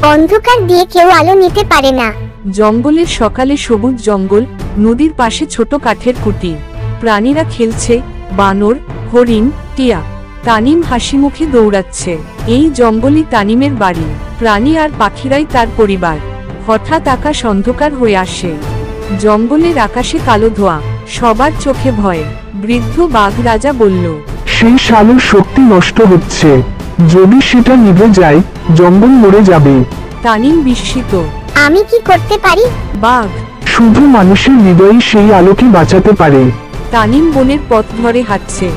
অন্ধকার দিয়ে কেউ আলো নিতে পারে না। জঙ্গলের সকালে সবুজ জঙ্গল, নদীর পাশে ছোট কাঠের কুটি, প্রাণীরা খেলছে, বানর, হরিণ, টিয়া। তানিম হাসিমুখে দৌড়াচ্ছে। এই জঙ্গলই তানিমের বাড়ি, প্রাণী আর পাখিরাই তার পরিবার। হঠাৎ আকাশ অন্ধকার হয়ে আসে। জঙ্গলের আকাশে কালো ধোঁয়া, সবার চোখে ভয়। বৃদ্ধ বাঘ রাজা বলল, সেই আলোর শক্তি নষ্ট হচ্ছে, যদি সেটা নিভে যায় জঙ্গল মরে যাবে। তানিম বিস্মিত। আমি কি করতে পারি? বাঘ, শুধু মানুষের হৃদয়ই সেই আলোকে বাঁচাতে পারে। তানিম বনের পথ ধরে হাঁটছে,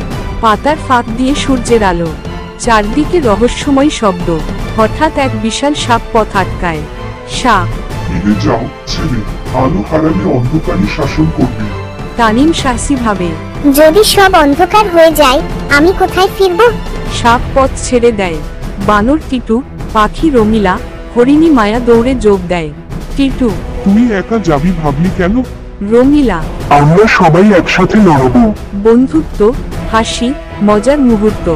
পাতার ফাঁক দিয়ে সূর্যের আলো, চারদিকে রহস্যময় শব্দ। হঠাৎ এক বিশাল সাপ পথ আটকায়। সাপ, ফিরে যাও ছেলে, আলো হারালে অন্ধকারই শাসন করবে। তানিম সাহসী ভাবে। যদি সব অন্ধকার হয়ে যায় আমি কোথায় ফিরবো? সাপ পথ ছেড়ে দেয়। বানর টিটু, পাখি রঙিলা, হরিণী মায়া দৌড়ে যোগ দেয়। টিটু, তুই একা যাবি ভাবলি কেন? রঙিলা, আমরা সবাই একসাথে লড়বো। বন্ধুত্ব, হাসি, মজার মুহূর্ত।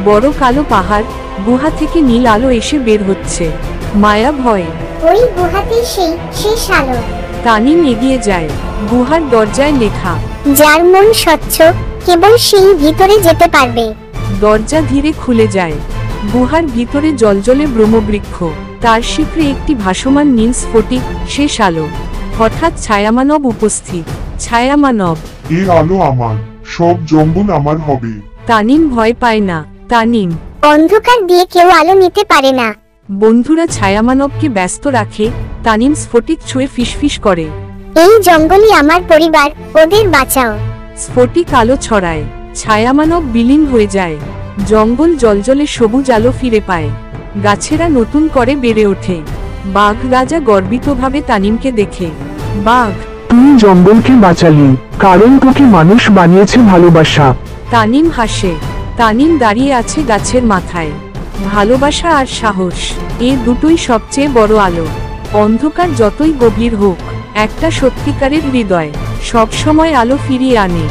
বড় কালো পাহাড়, গুহা থেকে নীল আলো এসে বের হচ্ছে। মায়া ভয়। ওই গুহাতেই সেই শেষ আলো। তানিম এগিয়ে যায়। গুহার দরজায় লেখা, যার মন স্বচ্ছ কেবল সেই ভিতরে যেতে পারবে। দরজা ধীরে খুলে যায়। গুহার ভিতরে জলজলে ব্রহ্মবৃক্ষ, তার শিখরে একটি ভাসমান নীল স্ফটিক, শেষ আলো। হঠাৎ ছায়ামানব উপস্থিত। ছায়ামানব, এ আলো আমার, সব জঙ্গল আমার হবে। তানিম ভয় পায় না। তানিম, অন্ধকার দিয়ে কেউ আলো নিতে পারে না। বন্ধুরা ছায়ামানবকে ব্যস্ত রাখে। তানিম স্ফটিক ছুঁয়ে ফিসফিস করে, এই জঙ্গলই আমার পরিবার, ওদের বাঁচাও। স্ফটিক আলো ছড়ায়। ছায়ামানব বিলীন হয়ে যায়। জঙ্গল জলজলে সবুজ আলো ফিরে পায়। গাছেরা নতুন করে বেড়ে ওঠে। বাঘ রাজা গর্বিতভাবে তানিমকে দেখে। বাঘ, তুই জঙ্গলকে বাঁচালি, কারণ তোকে মানুষ বানিয়েছে ভালোবাসা। তানিম হাসে। তানিম দাঁড়িয়ে আছে গাছের মাথায়। ভালোবাসা আর সাহস, এ দুটোই সবচেয়ে বড় আলো। অন্ধকার যতই গভীর হোক, একটা সত্যিকারের হৃদয় সবসময় আলো ফিরিয়ে আনে।